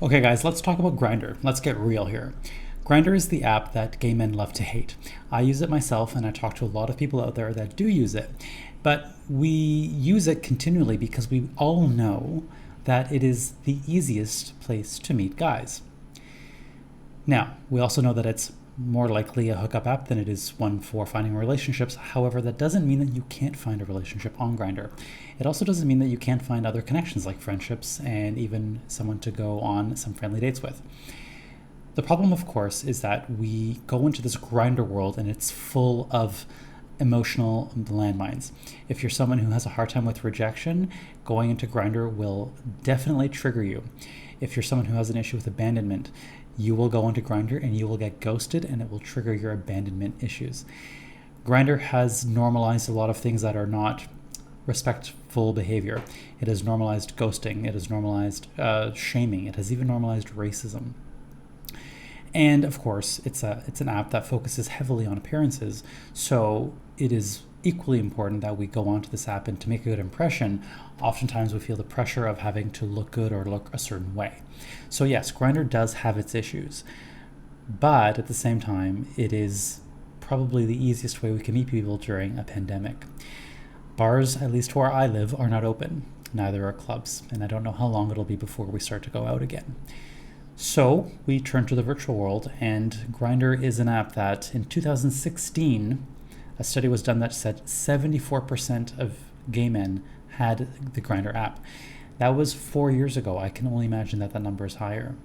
Okay, guys, let's talk about Grindr. Let's get real here. Grindr is the app that gay men love to hate. I use it myself, and I talk to a lot of people out there that do use it. But we use it continually because we all know that it is the easiest place to meet guys. Now, we also know that it's more likely a hookup app than it is one for finding relationships. However, that doesn't mean that you can't find a relationship on Grindr. It also doesn't mean that you can't find other connections like friendships and even someone to go on some friendly dates with. The problem, of course, is that we go into this Grindr world and it's full of emotional landmines. If you're someone who has a hard time with rejection, going into Grindr will definitely trigger you. If you're someone who has an issue with abandonment, you will go into Grindr and you will get ghosted and it will trigger your abandonment issues. Grindr has normalized a lot of things that are not respectful behavior. It has normalized ghosting. It has normalized shaming. It has even normalized racism. And of course, it's an app that focuses heavily on appearances. So it is equally important that we go onto this app, and to make a good impression, oftentimes we feel the pressure of having to look good or look a certain way. So yes, Grindr does have its issues, but at the same time, it is probably the easiest way we can meet people during a pandemic. Bars, at least where I live, are not open. Neither are clubs, and I don't know how long it'll be before we start to go out again. So we turn to the virtual world, and Grindr is an app that in 2016, a study was done that said 74% of gay men had the Grindr app. That was 4 years ago. I can only imagine that number is higher.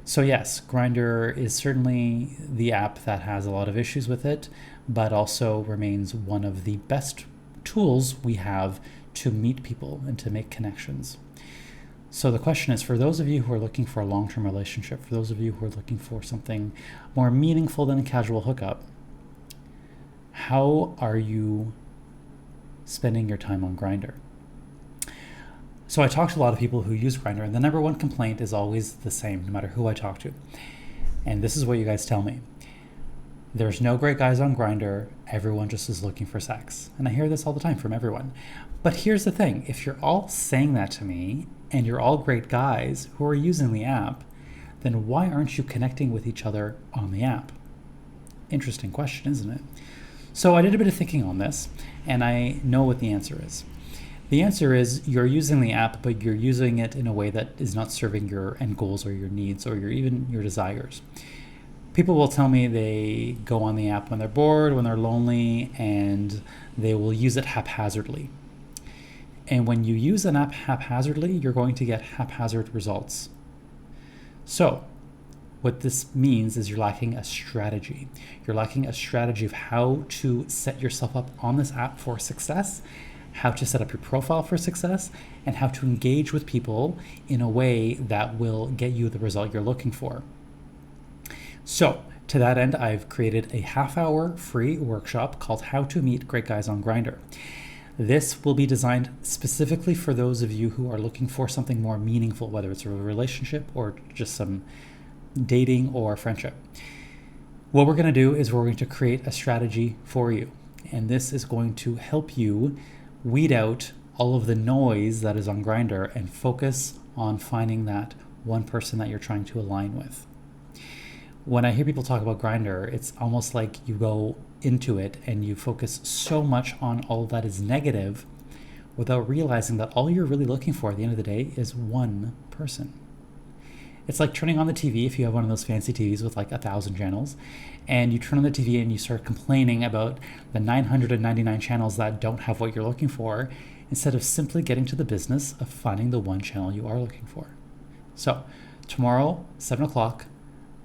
So yes, Grindr is certainly the app that has a lot of issues with it, but also remains one of the best tools we have to meet people and to make connections. So the question is, for those of you who are looking for a long-term relationship, for those of you who are looking for something more meaningful than a casual hookup, how are you spending your time on Grindr? So I talk to a lot of people who use Grindr, and the number one complaint is always the same, no matter who I talk to. And this is what you guys tell me. There's no great guys on Grindr. Everyone just is looking for sex. And I hear this all the time from everyone. But here's the thing. If you're all saying that to me, and you're all great guys who are using the app, then why aren't you connecting with each other on the app? Interesting question, isn't it? So I did a bit of thinking on this, and I know what the answer is. The answer is you're using the app, but you're using it in a way that is not serving your end goals or your needs or even your desires. People will tell me they go on the app when they're bored, when they're lonely, and they will use it haphazardly. And when you use an app haphazardly, you're going to get haphazard results. So what this means is you're lacking a strategy. You're lacking a strategy of how to set yourself up on this app for success, how to set up your profile for success, and how to engage with people in a way that will get you the result you're looking for. So to that end, I've created a half-hour free workshop called How to Meet Great Guys on Grindr. This will be designed specifically for those of you who are looking for something more meaningful, whether it's a relationship or just some dating or friendship. What we're going to do is we're going to create a strategy for you. And this is going to help you weed out all of the noise that is on Grindr and focus on finding that one person that you're trying to align with. When I hear people talk about Grindr, it's almost like you go into it and you focus so much on all that is negative without realizing that all you're really looking for at the end of the day is one person. It's like turning on the TV, if you have one of those fancy TVs with like 1,000 channels, and you turn on the TV and you start complaining about the 999 channels that don't have what you're looking for, instead of simply getting to the business of finding the one channel you are looking for. So tomorrow, 7 o'clock,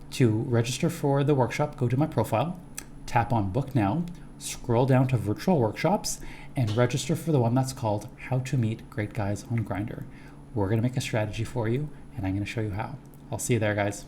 to register for the workshop, go to my profile, tap on Book Now, scroll down to Virtual Workshops, and register for the one that's called How to Meet Great Guys on Grindr. We're going to make a strategy for you, and I'm going to show you how. I'll see you there, guys.